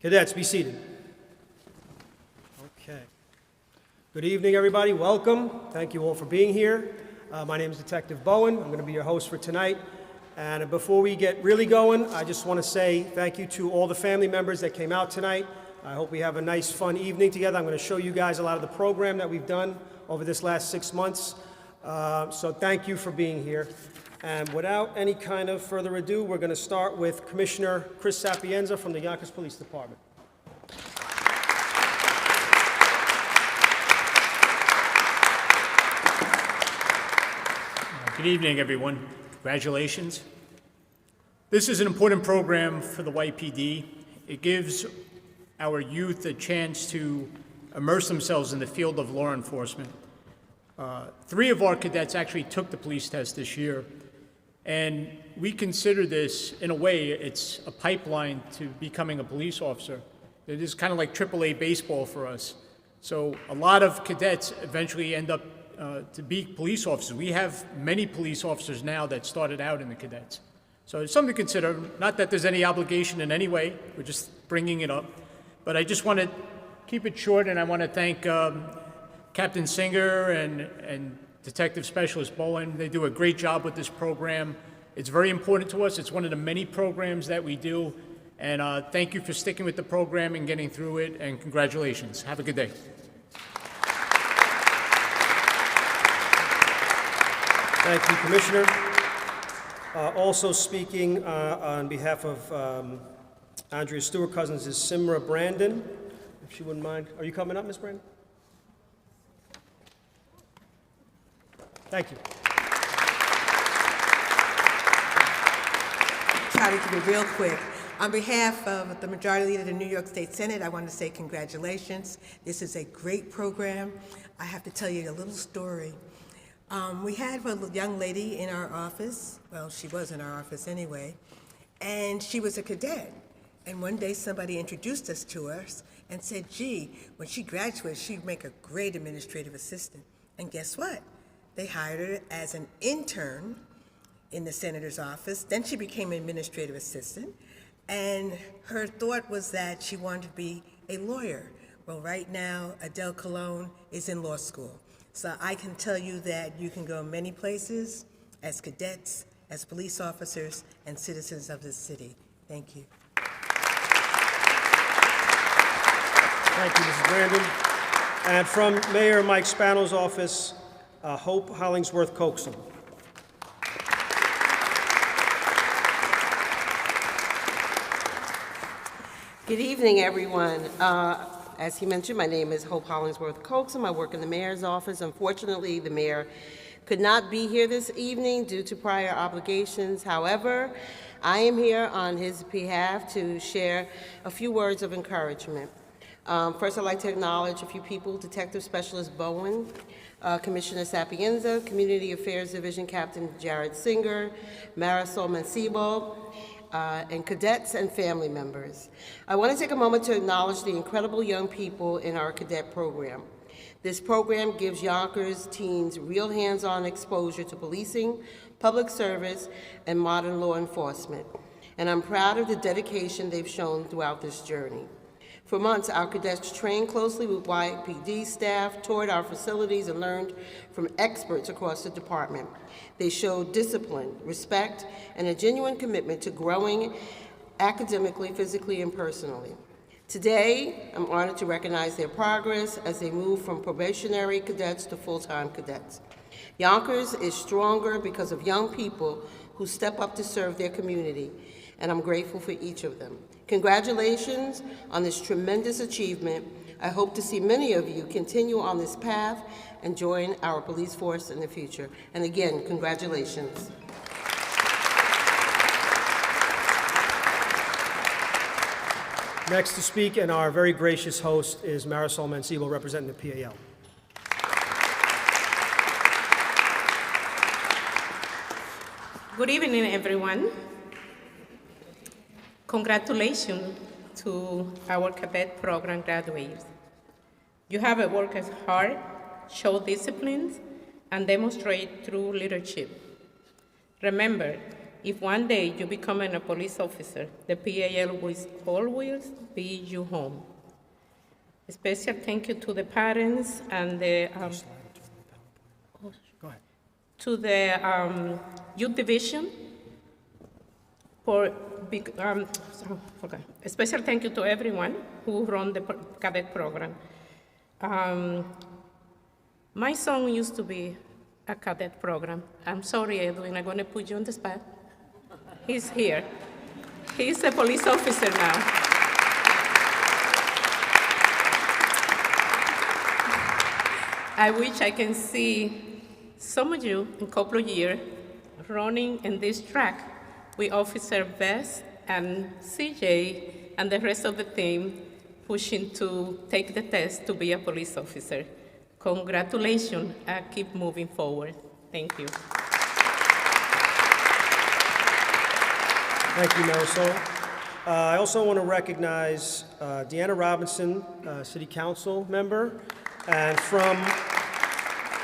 Cadets, be seated. Okay. Good evening, everybody. Welcome. Thank you all for being here. My name is Detective Bowen. I'm going to be your host for tonight. And before we get really going, I just want to say thank you to all the family members that came out tonight. I hope we have a nice, fun evening together. I'm going to show you guys a lot of the program that we've done over this last 6 months. So thank you for being here. And without any kind of further ado, we're going to start with Commissioner Chris Sapienza from the Yonkers Police Department. Good evening, everyone. Congratulations. This is an important program for the YPD. It gives our youth a chance to immerse themselves in the field of law enforcement. 3 of our cadets actually took the police test this year, and we consider this, in a way, it's a pipeline to becoming a police officer. It is kind of like AAA baseball for us. So a lot of cadets eventually end up to be police officers. We have many police officers now that started out in the cadets. So it's something to consider. Not that there's any obligation in any way. We're just bringing it up. But I just want to keep it short, and I want to thank Captain Singer and Detective Specialist Bowen. They do a great job with this program. It's very important to us. It's one of the many programs that we do. And thank you for sticking with the program and getting through it, and congratulations. Have a good day. Thank you, Commissioner. Also speaking on behalf of Andrea Stewart Cousins is Simra Brandon, if she wouldn't mind. Are you coming up, Ms. Brandon? Thank you. Try to keep it real quick. On behalf of the Majority Leader of the New York State Senate, I want to say congratulations. This is a great program. I have to tell you a little story. We had a young lady in our office. Well, she was in our office anyway, and she was a cadet. And one day somebody introduced us to her and said, gee, when she graduates, she'd make a great administrative assistant. And guess what? They hired her as an intern in the senator's office. Then she became an administrative assistant. And her thought was that she wanted to be a lawyer. Well, right now, Adele Colon is in law school. So I can tell you that you can go many places as cadets, as police officers, and citizens of this city. Thank you. Thank you, Mrs. Brandon. And from Mayor Mike Spano's office, Hope Hollingsworth Coaxum. Good evening, everyone. As he mentioned, my name is Hope Hollingsworth Coaxum. I work in the mayor's office. Unfortunately, the mayor could not be here this evening due to prior obligations. However, I am here on his behalf to share a few words of encouragement. First, I'd like to acknowledge a few people: Detective Specialist Bowen, Commissioner Sapienza, Community Affairs Division Captain Jared Singer, Marisol Mancibo, and cadets and family members. I want to take a moment to acknowledge the incredible young people in our cadet program. This program gives Yonkers teens real hands-on exposure to policing, public service, and modern law enforcement. And I'm proud of the dedication they've shown throughout this journey. For months, our cadets trained closely with YPD staff, toured our facilities, and learned from experts across the department. They showed discipline, respect, and a genuine commitment to growing academically, physically, and personally. Today, I'm honored to recognize their progress as they move from probationary cadets to full-time cadets. Yonkers is stronger because of young people who step up to serve their community, and I'm grateful for each of them. Congratulations on this tremendous achievement. I hope to see many of you continue on this path and join our police force in the future. And again, congratulations. Next to speak, and our very gracious host, is Marisol Mancibo, representing the PAL. Good evening, everyone. Congratulations to our cadet program graduates. You have worked hard, show discipline, and demonstrate true leadership. Remember, if one day you become a police officer, the PAL will always be your home. A special thank you to the parents and the Go ahead. to the youth division for a special thank you to everyone who run the cadet program. My son used to be a cadet program. I'm sorry, Edwin, I'm going to put you on the spot. He's here. He's a police officer now. I wish I can see some of you in a couple of years running in this track with Officer Best and CJ and the rest of the team pushing to take the test to be a police officer. Congratulations, and keep moving forward. Thank you. Thank you, Marisol. I also want to recognize Deanna Robinson, City Council member, and from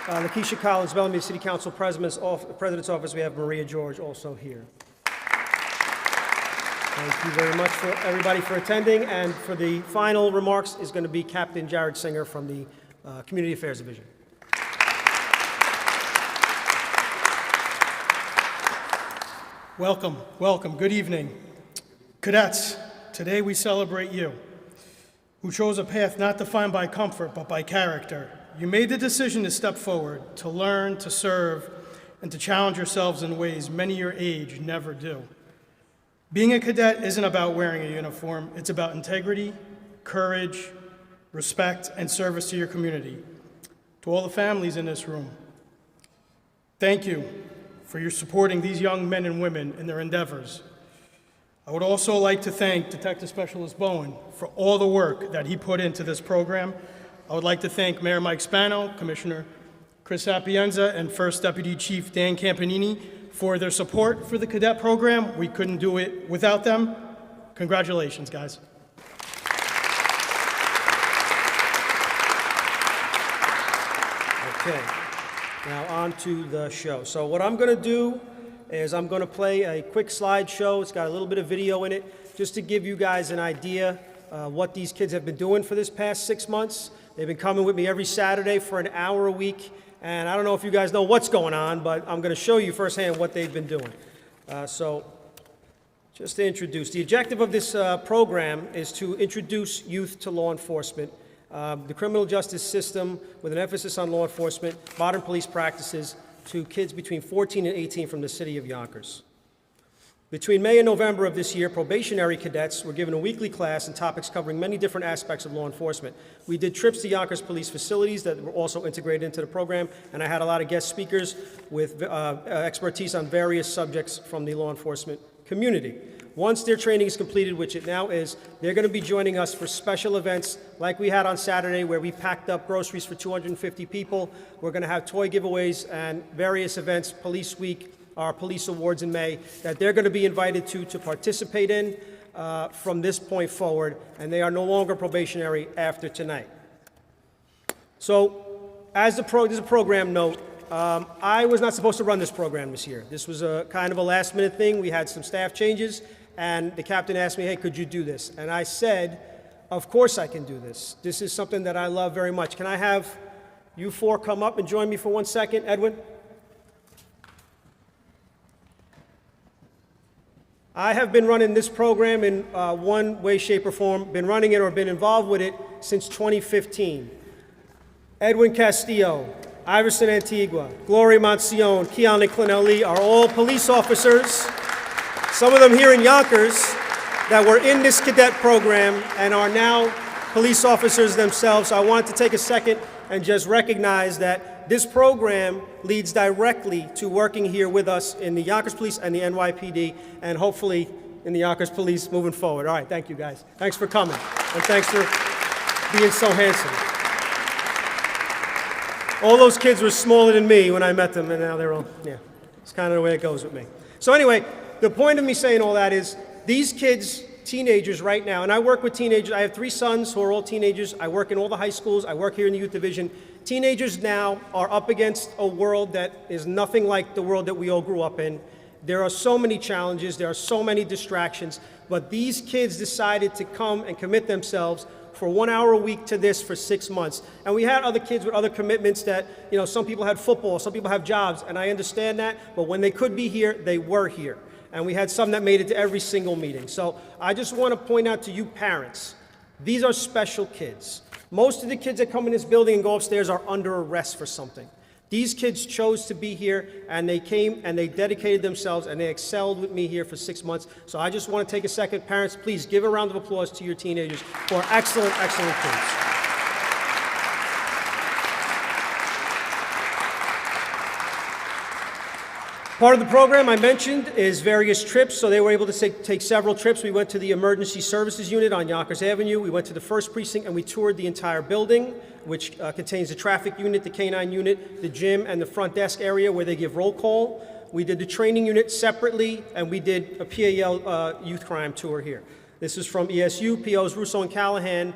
Lakeisha Collins, Bellamy City Council President's Office, we have Maria George also here. Thank you very much for everybody for attending, and for the final remarks is going to be Captain Jared Singer from the Community Affairs Division. Welcome, welcome, good evening. Cadets, today we celebrate you, who chose a path not defined by comfort, but by character. You made the decision to step forward, to learn, to serve, and to challenge yourselves in ways many your age never do. Being a cadet isn't about wearing a uniform, it's about integrity, courage, respect, and service to your community. To all the families in this room, thank you for your supporting these young men and women in their endeavors. I would also like to thank Detective Specialist Bowen for all the work that he put into this program. I would like to thank Mayor Mike Spano, Commissioner Chris Sapienza, and First Deputy Chief Dan Campanini for their support for the cadet program. We couldn't do it without them. Congratulations, guys. Okay, now on to the show. So what I'm going to do is I'm going to play a quick slideshow. It's got a little bit of video in it, just to give you guys an idea what these kids have been doing for this past 6 months. They've been coming with me every Saturday for an hour a week, and I don't know if you guys know what's going on, but I'm going to show you firsthand what they've been doing. So just to introduce, the objective of this program is to introduce youth to law enforcement, the criminal justice system with an emphasis on law enforcement, modern police practices to kids between 14 and 18 from the city of Yonkers. Between May and November of this year, probationary cadets were given a weekly class and topics covering many different aspects of law enforcement. We did trips to Yonkers police facilities that were also integrated into the program, and I had a lot of guest speakers with expertise on various subjects from the law enforcement community. Once their training is completed, which it now is, they're going to be joining us for special events like we had on Saturday, where we packed up groceries for 250 people. We're going to have toy giveaways and various events, Police Week, our police awards in May, that they're going to be invited to participate in from this point forward, and they are no longer probationary after tonight. So, as a program note, I was not supposed to run this program this year. This was a kind of a last-minute thing. We had some staff changes, and the captain asked me, hey, could you do this? And I said, of course I can do this. This is something that I love very much. Can I have you four come up and join me for 1 second, Edwin? I have been running this program in one way, shape, or form, been running it or been involved with it since 2015. Edwin Castillo, Iverson Antigua, Gloria Moncion, Keon Clinelli are all police officers, some of them here in Yonkers, that were in this cadet program and are now police officers themselves. So I want to take a second and just recognize that this program leads directly to working here with us in the Yonkers Police and the NYPD, and hopefully in the Yonkers Police moving forward. All right, thank you guys. Thanks for coming, and thanks for being so handsome. All those kids were smaller than me when I met them, and now they're all, yeah, it's kind of the way it goes with me. So anyway, the point of me saying all that is these kids, teenagers right now, and I work with teenagers. I have 3 sons who are all teenagers. I work in all the high schools. I work here in the youth division. Teenagers now are up against a world that is nothing like the world that we all grew up in. There are so many challenges, there are so many distractions, but these kids decided to come and commit themselves for 1 hour a week to this for 6 months. And we had other kids with other commitments that, some people had football, some people have jobs, and I understand that, but when they could be here, they were here. And we had some that made it to every single meeting. So I just want to point out to you parents, these are special kids. Most of the kids that come in this building and go upstairs are under arrest for something. These kids chose to be here, and they came and they dedicated themselves and they excelled with me here for 6 months. So I just want to take a second. Parents, please give a round of applause to your teenagers who are excellent, excellent kids. Part of the program I mentioned is various trips, so they were able to take several trips. We went to the Emergency Services Unit on Yonkers Avenue. We went to the 1st Precinct, and we toured the entire building, which contains the traffic unit, the K-9 unit, the gym, and the front desk area where they give roll call. We did the training unit separately, and we did a PAL youth crime tour here. This is from ESU, POs Russo and Callahan.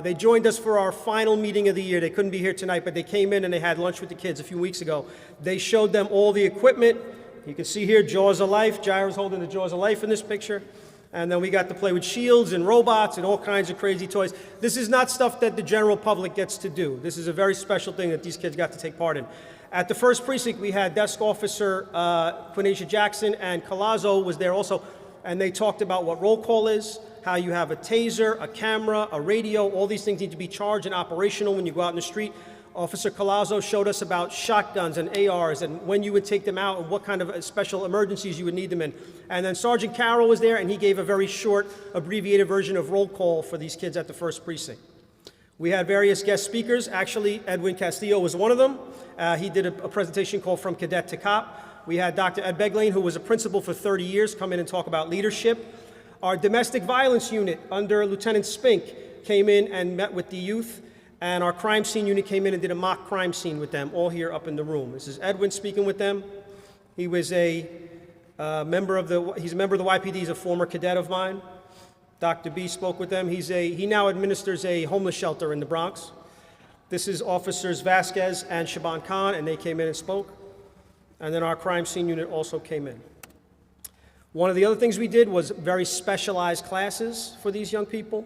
They joined us for our final meeting of the year. They couldn't be here tonight, but they came in and they had lunch with the kids a few weeks ago. They showed them all the equipment. You can see here, Jaws of Life. Gyro's holding the Jaws of Life in this picture. And then we got to play with shields and robots and all kinds of crazy toys. This is not stuff that the general public gets to do. This is a very special thing that these kids got to take part in. At the 1st Precinct, we had Desk Officer Quinasia Jackson, and Colazzo was there also. And they talked about what roll call is, how you have a taser, a camera, a radio. All these things need to be charged and operational when you go out in the street. Officer Colazzo showed us about shotguns and ARs and when you would take them out and what kind of special emergencies you would need them in. And then Sergeant Carroll was there, and he gave a very short, abbreviated version of roll call for these kids at the 1st Precinct. We had various guest speakers. Actually, Edwin Castillo was one of them. He did a presentation called From Cadet to Cop. We had Dr. Ed Beglane, who was a principal for 30 years, come in and talk about leadership. Our domestic violence unit under Lieutenant Spink came in and met with the youth. And our crime scene unit came in and did a mock crime scene with them, all here up in the room. This is Edwin speaking with them. He was he's a member of the YPD. He's a former cadet of mine. Dr. B spoke with them. He now administers a homeless shelter in the Bronx. This is Officers Vasquez and Shaban Khan, and they came in and spoke. And then our crime scene unit also came in. One of the other things we did was very specialized classes for these young people.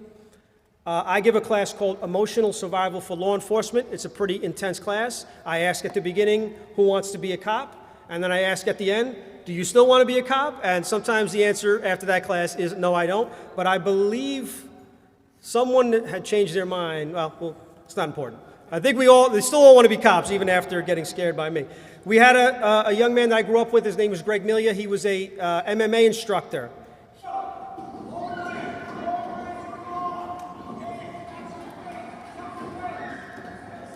I give a class called Emotional Survival for Law Enforcement. It's a pretty intense class. I ask at the beginning, who wants to be a cop? And then I ask at the end, do you still want to be a cop? And sometimes the answer after that class is, no, I don't. But I believe someone had changed their mind. Well, it's not important. I think they still all want to be cops, even after getting scared by me. We had a young man that I grew up with. His name was Greg Milia. He was a MMA instructor.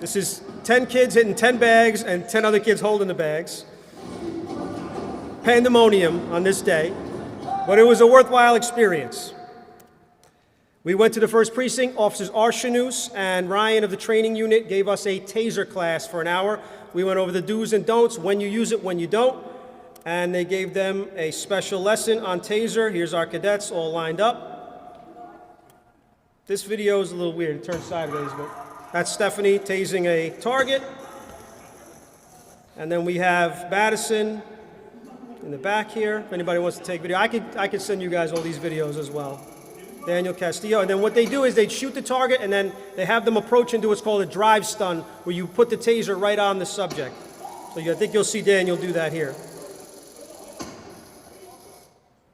This is 10 kids hitting 10 bags and 10 other kids holding the bags. Pandemonium on this day, but it was a worthwhile experience. We went to the 1st Precinct. Officers Arshanus and Ryan of the training unit gave us a taser class for an hour. We went over the do's and don'ts, when you use it, when you don't, and they gave them a special lesson on taser. Here's our cadets all lined up. This video is a little weird. It turns sideways, but that's Stephanie tasing a target. And then we have Madison in the back here. If anybody wants to take video, I could send you guys all these videos as well. Daniel Castillo. And then what they do is they shoot the target, and then they have them approach and do what's called a drive stun, where you put the taser right on the subject. So I think you'll see Daniel do that here.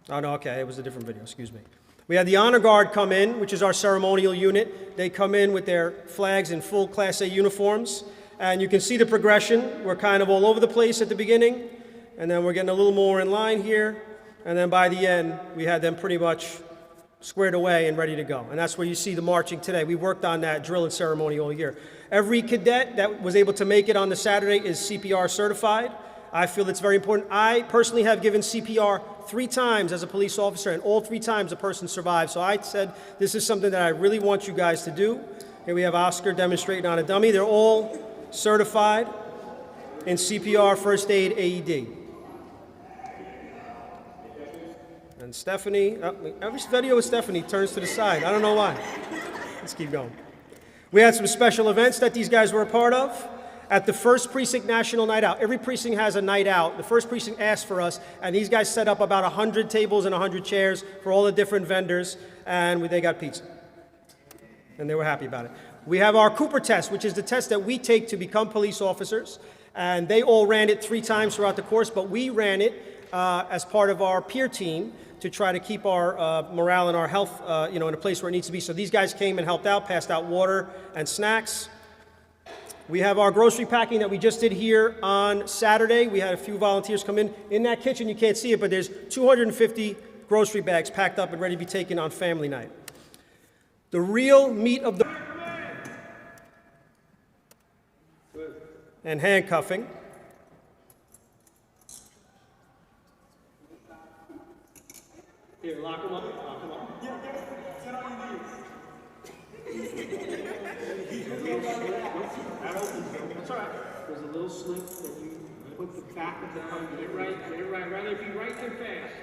Oh, no, okay, it was a different video, excuse me. We had the Honor Guard come in, which is our ceremonial unit. They come in with their flags in full Class A uniforms. And you can see the progression. We're kind of all over the place at the beginning. And then we're getting a little more in line here. And then by the end, we had them pretty much squared away and ready to go. And that's where you see the marching today. We worked on that drill and ceremony all year. Every cadet that was able to make it on the Saturday is CPR certified. I feel it's very important. I personally have given CPR 3 times as a police officer, and all 3 times a person survived. So I said, this is something that I really want you guys to do. Here we have Oscar demonstrating on a dummy. They're all certified in CPR, first aid, AED. And Stephanie, every video with Stephanie turns to the side. I don't know why. Let's keep going. We had some special events that these guys were a part of. at the first precinct national night out. Every precinct has a night out. The first precinct asked for us, and these guys set up about 100 tables and 100 chairs for all the different vendors, and they got pizza. And they were happy about it. We have our Cooper test, which is the test that we take to become police officers, and they all ran it 3 times throughout the course, but we ran it as part of our peer team to try to keep our morale and our health in a place where it needs to be. So these guys came and helped out, passed out water and snacks. We have our grocery packing that we just did here on Saturday. We had a few volunteers come in. In that kitchen, you can't see it, but there's 250 grocery bags packed up and ready to be taken on family night. The real meat of the... and handcuffing. Here, lock them up. Lock them up. Yeah, get on your knees. That's all right. There's a little slip that you put the back of the gun. Get it right. Rather be right than fast.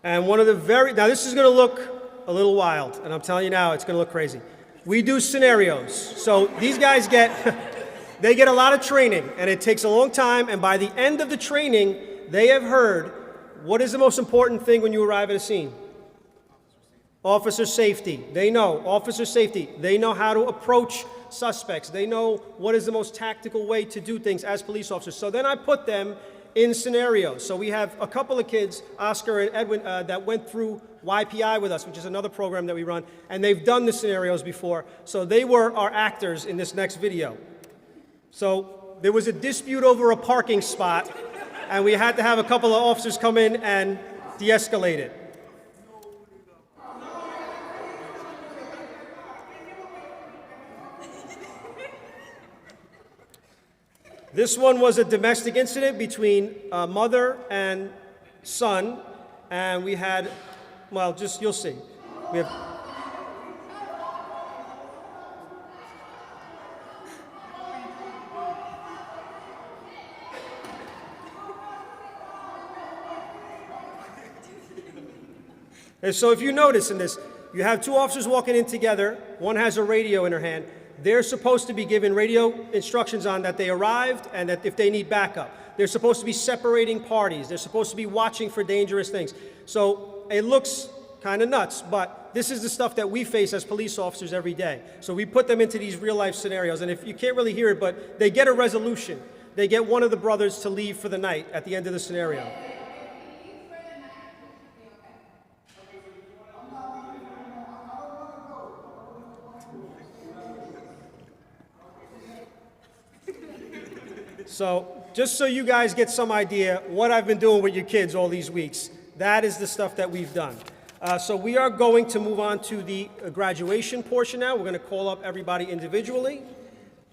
And one of the now this is going to look a little wild, and I'm telling you now, it's going to look crazy. We do scenarios. So these guys they get a lot of training, and it takes a long time, and by the end of the training, they have heard what is the most important thing when you arrive at a scene? Officer safety. They know officer safety. They know how to approach suspects. They know what is the most tactical way to do things as police officers. So then I put them in scenarios. So we have a couple of kids, Oscar and Edwin, that went through YPI with us, which is another program that we run, and they've done the scenarios before. So they were our actors in this next video. So there was a dispute over a parking spot, and we had to have a couple of officers come in and de-escalate it. This one was a domestic incident between a mother and son, and we had, well, just, you'll see. We have, and so if you notice in this, you have 2 officers walking in together. One has a radio in her hand. They're supposed to be given radio instructions on that they arrived and that if they need backup. They're supposed to be separating parties. They're supposed to be watching for dangerous things. So it looks kind of nuts, but this is the stuff that we face as police officers every day. So we put them into these real-life scenarios, and if you can't really hear it, but they get a resolution. They get one of the brothers to leave for the night at the end of the scenario. So just so you guys get some idea what I've been doing with your kids all these weeks, that is the stuff that we've done. So we are going to move on to the graduation portion now. We're going to call up everybody individually,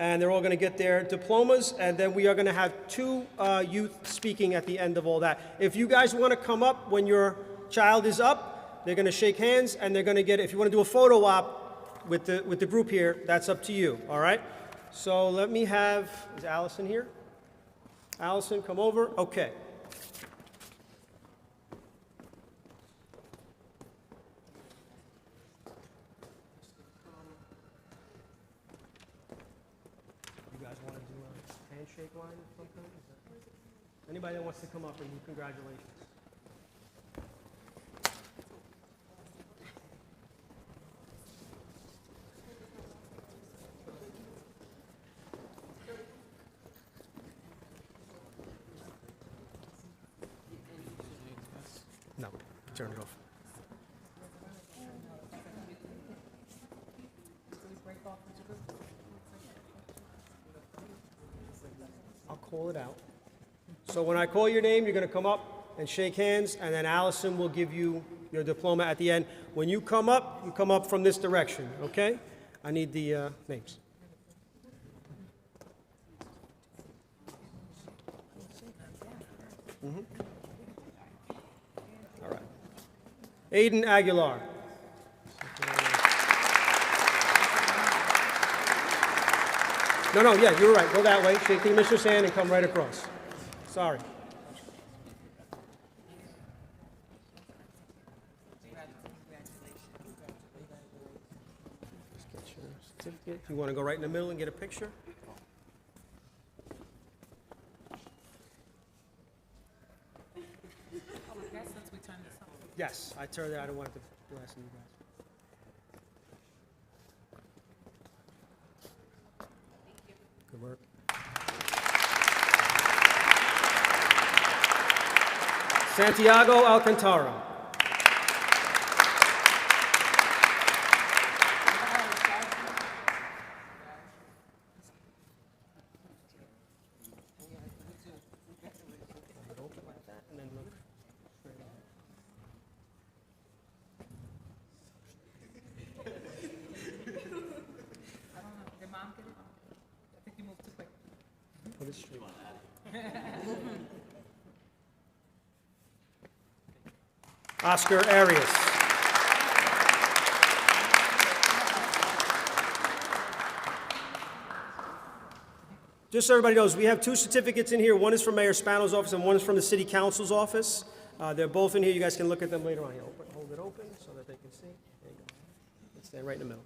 and they're all going to get their diplomas, and then we are going to have 2 youth speaking at the end of all that. If you guys want to come up when your child is up, they're going to shake hands, and they're going to get, if you want to do a photo op with the group here, that's up to you, all right? So let me have, is Allison here? Allison, come over. Okay. You guys want to do a handshake line or something? Anybody that wants to come up and do congratulations. No, turn it off. I'll call it out. So when I call your name, you're going to come up and shake hands, and then Allison will give you your diploma at the end. When you come up from this direction, okay? I need the names. All right. Aiden Aguilar. No, yeah, you're right. Go that way. Shake the commissioner's hand and come right across. Sorry. Just get your certificate. You want to go right in the middle and get a picture? Yes, I turned it, I don't want to blast you guys. Good work. Santiago Alcantara. Put it straight. Oscar Arias. Just so everybody knows, we have two certificates in here. One is from Mayor Spano's office and one is from the City Council's office. They're both in here. You guys can look at them later on. Here, hold it open so that they can see. There you go. Let's stand right in the middle.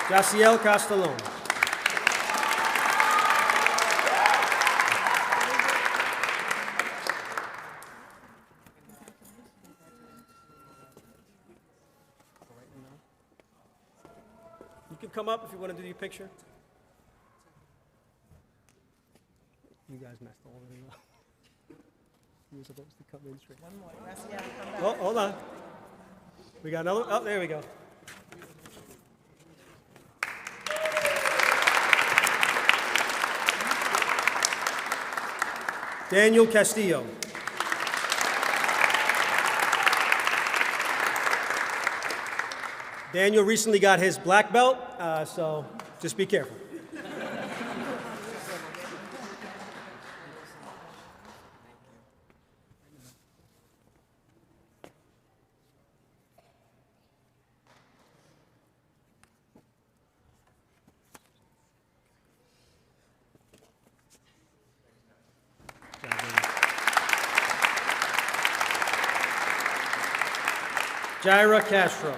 Jaciel Castellon. You can come up if you want to do your picture. You guys messed all of it up. You were supposed to come in straight. One more. Oh, hold on. We got another. Oh, there we go. Daniel Castillo. Daniel recently got his black belt, so just be careful. Jaira Castro.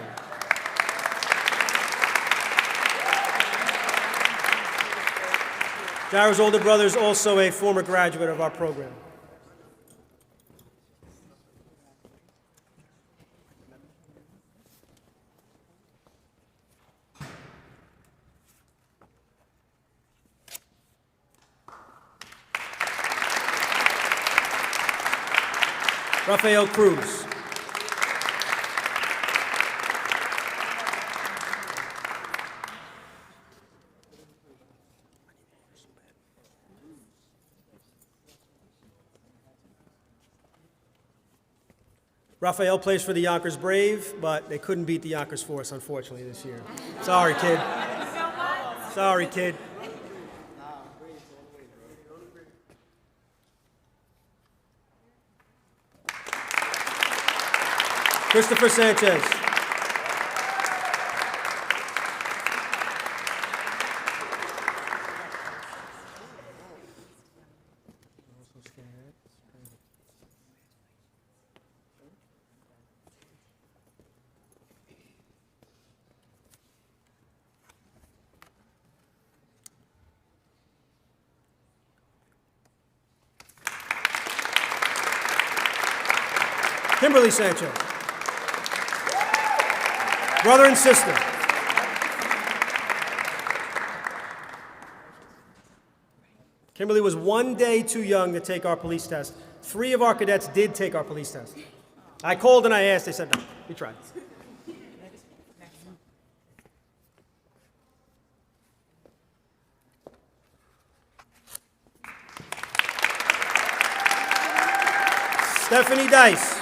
Jaira's older brother is also a former graduate of our program. Rafael Cruz. Rafael plays for the Yonkers Brave, but they couldn't beat the Yonkers Force, unfortunately, this year. Sorry, kid. Sorry, kid. Christopher Sanchez. Kimberly Sanchez. Brother and sister. Kimberly was one day too young to take our police test. 3 of our cadets did take our police test. I called and I asked, they said, no, we tried. Stephanie Dice.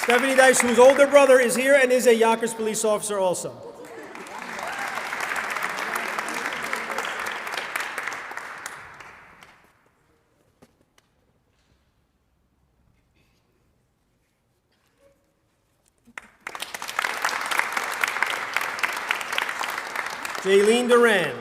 Stephanie Dice, whose older brother is here and is a Yonkers police officer also. Jaylene Duran.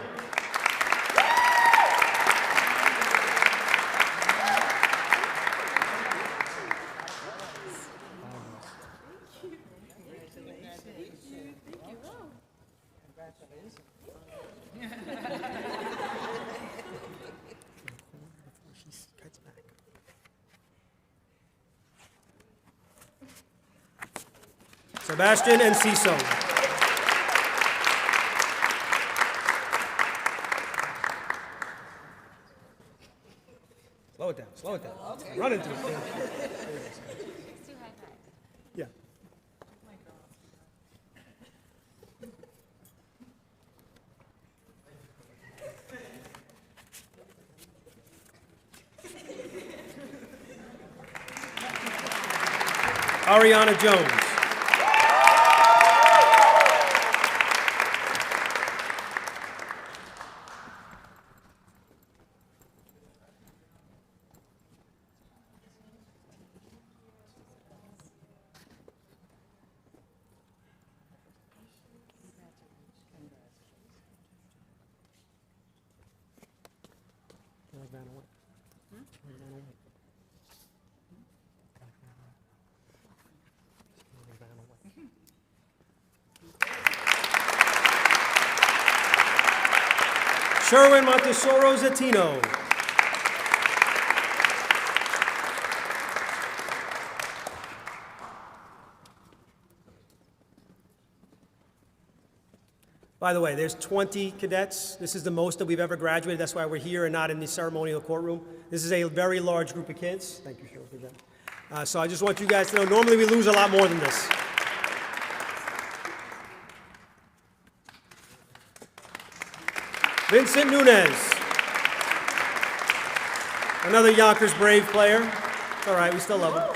Sebastian Enciso. Slow it down, slow it down. Run into it. Yeah. Ariana Jones. Sherwin Montesoro Zatino. By the way, there's 20 cadets. This is the most that we've ever graduated. That's why we're here and not in the ceremonial courtroom. This is a very large group of kids. Thank you, Sherwin, for that. So I just want you guys to know, normally we lose a lot more than this. Vincent Nunez. Another Yonkers Brave player. It's all right, we still love him.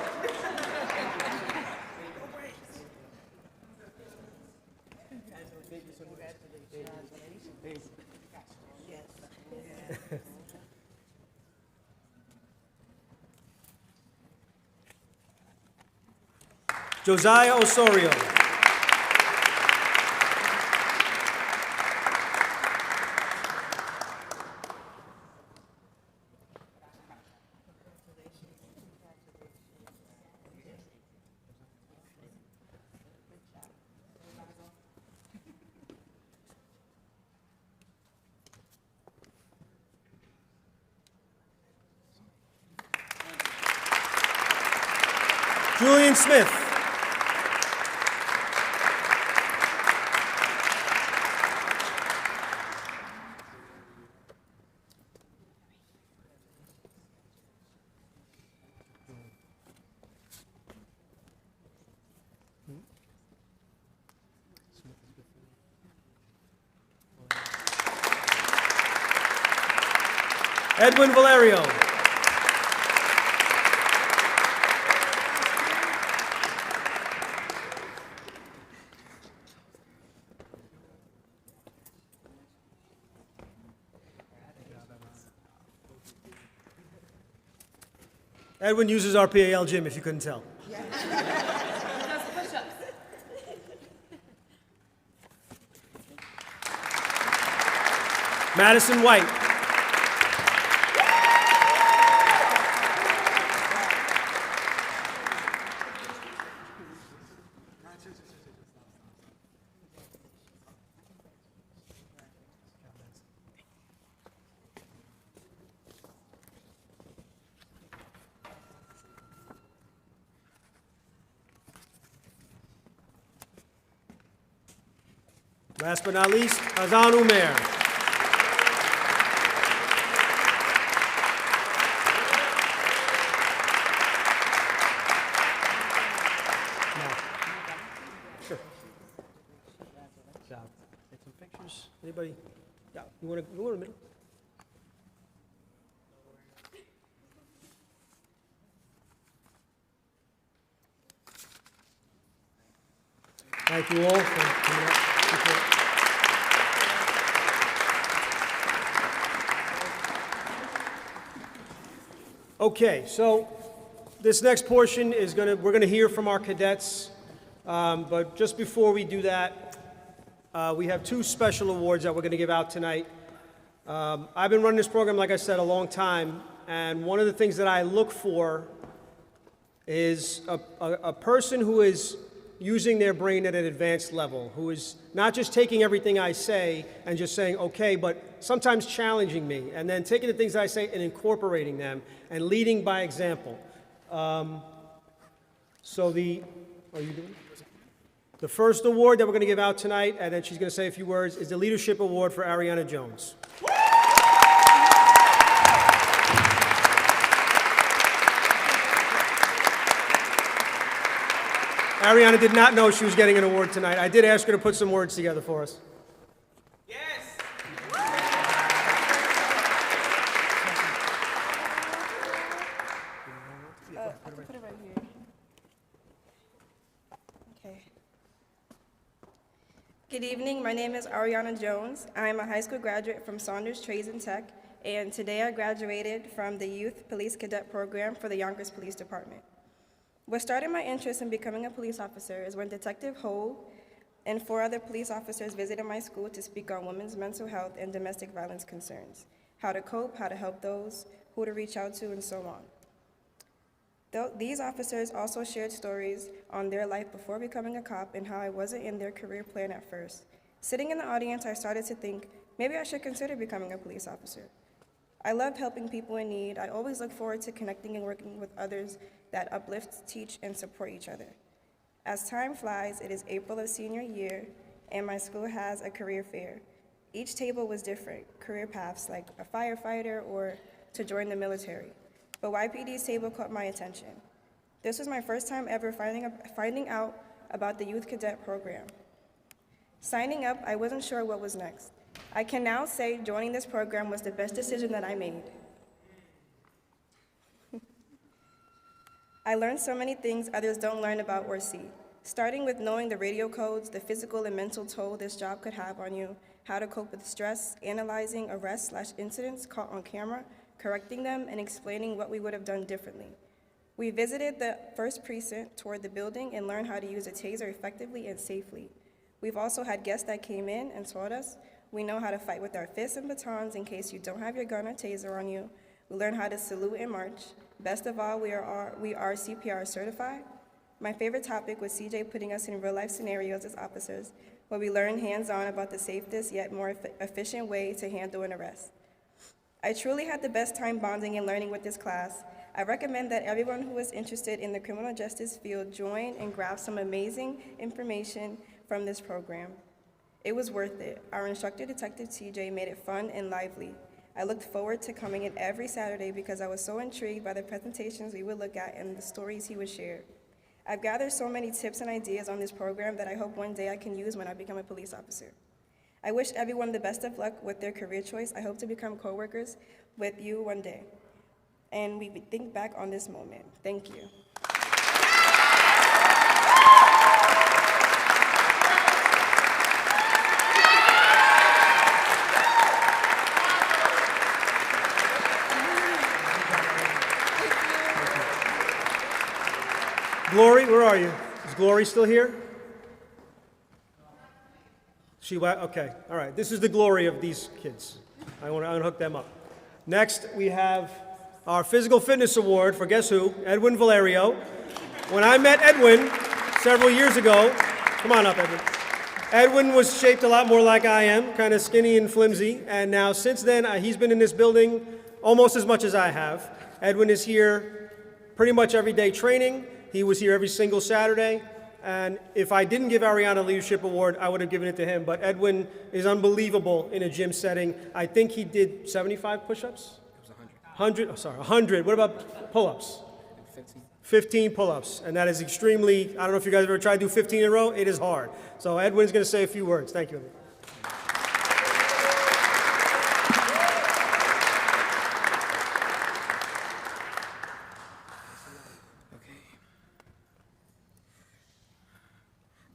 Josiah Osorio. Julian Smith. Edwin Valerio. Edwin uses our PAL gym, if you couldn't tell. Madison White. Last but not least, Hazan Umer. Sure. Take some pictures. Anybody? Yeah, you want a minute? Thank you all for coming up. Okay, so this next portion is we're gonna hear from our cadets, but just before we do that, we have two special awards that we're gonna give out tonight. I've been running this program, like I said, a long time, and one of the things that I look for is a person who is using their brain at an advanced level, who is not just taking everything I say and just saying, okay, but sometimes challenging me, and then taking the things I say and incorporating them and leading by example. Are you doing it? The first award that we're going to give out tonight, and then she's going to say a few words, is the Leadership Award for Ariana Jones. Ariana did not know she was getting an award tonight. I did ask her to put some words together for us. I can put it right here. Okay. Good evening. My name is Ariana Jones. I am a high school graduate from Saunders Trades and Tech, and today I graduated from the Youth Police Cadet Program for the Yonkers Police Department. What started my interest in becoming a police officer is when Detective Ho and 4 other police officers visited my school to speak on women's mental health and domestic violence concerns, how to cope, how to help those, who to reach out to, and so on. These officers also shared stories on their life before becoming a cop and how I wasn't in their career plan at first. Sitting in the audience, I started to think, maybe I should consider becoming a police officer. I love helping people in need. I always look forward to connecting and working with others that uplift, teach, and support each other. As time flies, it is April of senior year, and my school has a career fair. Each table was different, career paths like a firefighter or to join the military. But YPD's table caught my attention. This was my first time ever finding out about the Youth Cadet program. Signing up, I wasn't sure what was next. I can now say joining this program was the best decision that I made. I learned so many things others don't learn about or see, starting with knowing the radio codes, the physical and mental toll this job could have on you, how to cope with stress, analyzing arrests/incidents caught on camera, correcting them, and explaining what we would have done differently. We visited the first precinct, toured the building, and learned how to use a taser effectively and safely. We've also had guests that came in and taught us. We know how to fight with our fists and batons in case you don't have your gun or taser on you. We learned how to salute and march. Best of all, we are CPR certified. My favorite topic was CJ putting us in real-life scenarios as officers, where we learned hands-on about the safest yet more efficient way to handle an arrest. I truly had the best time bonding and learning with this class. I recommend that everyone who is interested in the criminal justice field join and grab some amazing information from this program. It was worth it. Our instructor, Detective TJ, made it fun and lively. I looked forward to coming in every Saturday because I was so intrigued by the presentations we would look at and the stories he would share. I've gathered so many tips and ideas on this program that I hope one day I can use when I become a police officer. I wish everyone the best of luck with their career choice. I hope to become co-workers with you one day. And we think back on this moment. Thank you. Glory, where are you? Is Glory still here? Okay, all right. This is the glory of these kids. I want to unhook them up. Next, we have our Physical Fitness Award for guess who? Edwin Valerio. When I met Edwin several years ago, come on up, Edwin. Edwin was shaped a lot more like I am, kind of skinny and flimsy, and now since then, he's been in this building almost as much as I have. Edwin is here pretty much every day training. He was here every single Saturday. And if I didn't give Ariana a leadership award, I would have given it to him. But Edwin is unbelievable in a gym setting. I think he did 75 push-ups? It was 100. 100, oh, sorry, 100. What about pull-ups? 15. 15 pull-ups. And that is extremely, I don't know if you guys have ever tried to do 15 in a row. It is hard. So Edwin's going to say a few words. Thank you, Edwin.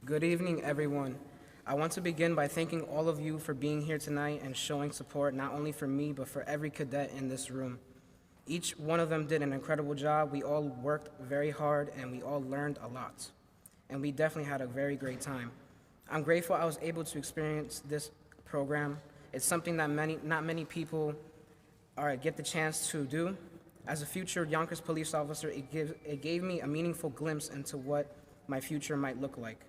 Good evening, everyone. I want to begin by thanking all of you for being here tonight and showing support not only for me, but for every cadet in this room. Each one of them did an incredible job. We all worked very hard, and we all learned a lot. And we definitely had a very great time. I'm grateful I was able to experience this program. It's something that not many people get the chance to do. As a future Yonkers police officer, it gave me a meaningful glimpse into what my future might look like.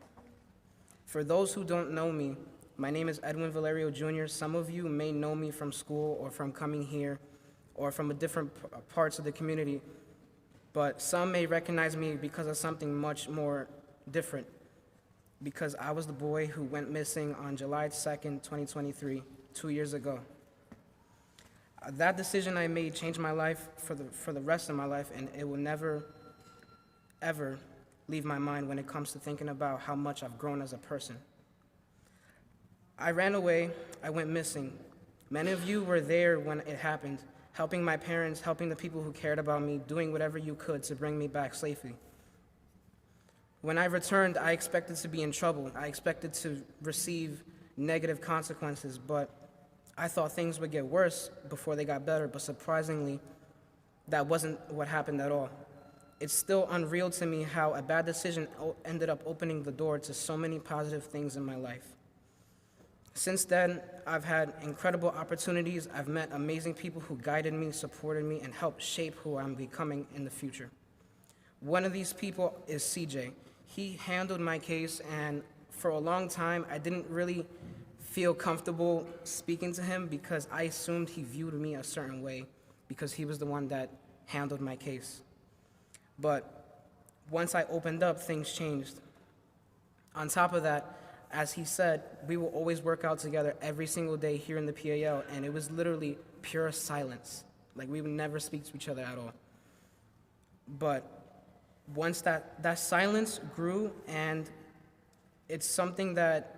For those who don't know me, my name is Edwin Valerio Jr. Some of you may know me from school or from coming here or from different parts of the community, but some may recognize me because of something much more different. because I was the boy who went missing on July 2nd, 2023, 2 years ago. That decision I made changed my life for the rest of my life, and it will never, ever leave my mind when it comes to thinking about how much I've grown as a person. I ran away, I went missing. Many of you were there when it happened, helping my parents, helping the people who cared about me, doing whatever you could to bring me back safely. When I returned, I expected to be in trouble. I expected to receive negative consequences, but I thought things would get worse before they got better, but surprisingly, that wasn't what happened at all. It's still unreal to me how a bad decision ended up opening the door to so many positive things in my life. Since then, I've had incredible opportunities. I've met amazing people who guided me, supported me, and helped shape who I'm becoming in the future. One of these people is CJ. He handled my case, and for a long time, I didn't really feel comfortable speaking to him because I assumed he viewed me a certain way because he was the one that handled my case. But once I opened up, things changed. On top of that, as he said, we will always work out together every single day here in the PAL, and it was literally pure silence. Like, we would never speak to each other at all. But once that silence grew, and it's something that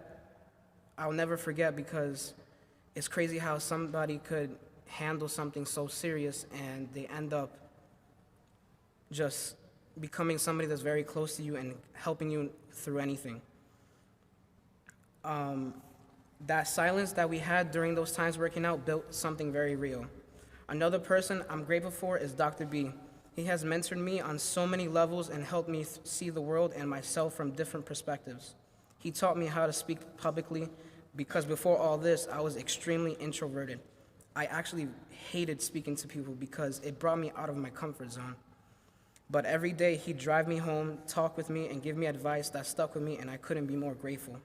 I'll never forget because it's crazy how somebody could handle something so serious and they end up just becoming somebody that's very close to you and helping you through anything. That silence that we had during those times working out built something very real. Another person I'm grateful for is Dr. B. He has mentored me on so many levels and helped me see the world and myself from different perspectives. He taught me how to speak publicly because before all this, I was extremely introverted. I actually hated speaking to people because it brought me out of my comfort zone. But every day, he'd drive me home, talk with me, and give me advice that stuck with me, and I couldn't be more grateful.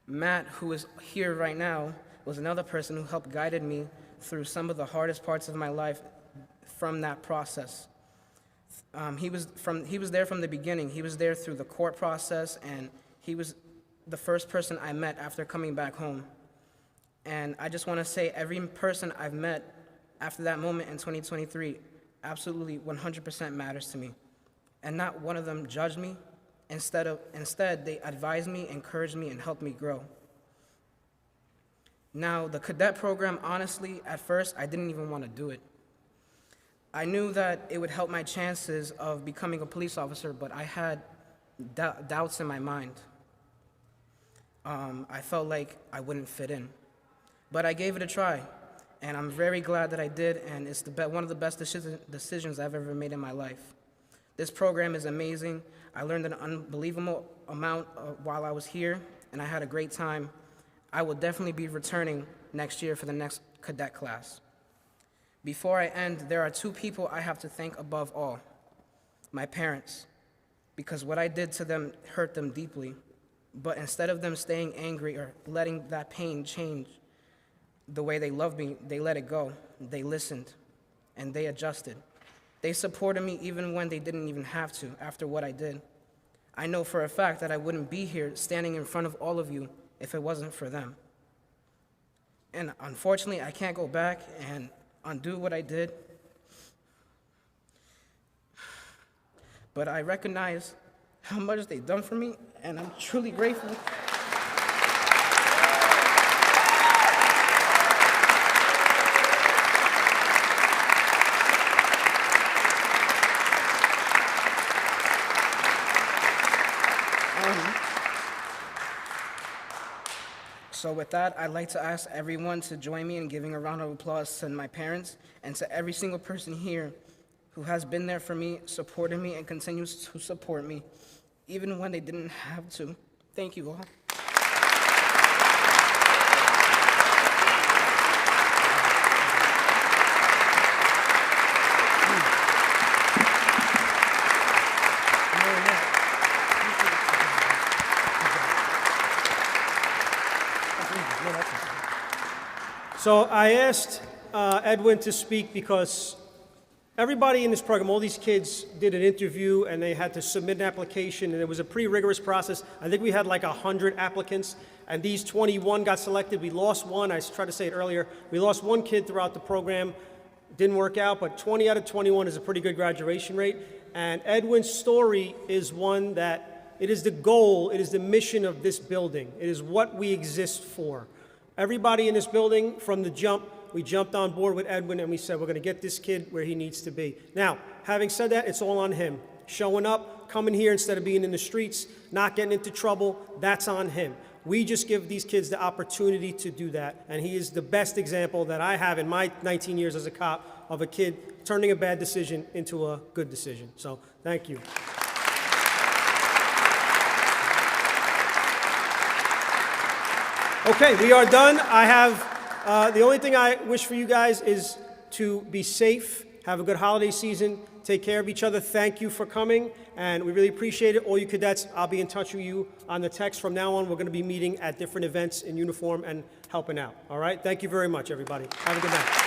Matt, who is here right now, was another person who helped guided me through some of the hardest parts of my life from that process. He was there from the beginning. He was there through the court process, and he was the first person I met after coming back home. And I just want to say every person I've met after that moment in 2023 absolutely 100% matters to me. And not one of them judged me. Instead, they advised me, encouraged me, and helped me grow. Now, the cadet program, honestly, at first, I didn't even want to do it. I knew that it would help my chances of becoming a police officer, but I had doubts in my mind. I felt like I wouldn't fit in. But I gave it a try, and I'm very glad that I did, and it's one of the best decisions I've ever made in my life. This program is amazing. I learned an unbelievable amount while I was here, and I had a great time. I will definitely be returning next year for the next cadet class. Before I end, there are two people I have to thank above all. My parents, because what I did to them hurt them deeply. But instead of them staying angry or letting that pain change the way they loved me, they let it go. They listened, and they adjusted. They supported me even when they didn't even have to after what I did. I know for a fact that I wouldn't be here standing in front of all of you if it wasn't for them. And unfortunately, I can't go back and undo what I did. But I recognize how much they've done for me, and I'm truly grateful. So with that, I'd like to ask everyone to join me in giving a round of applause to my parents and to every single person here who has been there for me, supported me, and continues to support me, even when they didn't have to. Thank you all. So I asked Edwin to speak because Everybody in this program, all these kids did an interview and they had to submit an application, and it was a pretty rigorous process. I think we had like 100 applicants, and these 21 got selected. We lost one. I tried to say it earlier. We lost one kid throughout the program. Didn't work out, but 20 out of 21 is a pretty good graduation rate. And Edwin's story is one that it is the goal, it is the mission of this building. It is what we exist for. Everybody in this building, from the jump, we jumped on board with Edwin and we said, we're going to get this kid where he needs to be. Now, having said that, it's all on him. Showing up, coming here instead of being in the streets, not getting into trouble, that's on him. We just give these kids the opportunity to do that, and he is the best example that I have in my 19 years as a cop of a kid turning a bad decision into a good decision. So, thank you. Okay, we are done. I have, the only thing I wish for you guys is to be safe, have a good holiday season, take care of each other. Thank you for coming, and we really appreciate it. All you cadets, I'll be in touch with you on the text. From now on, we're going to be meeting at different events in uniform and helping out. All right? Thank you very much, everybody. Have a good night.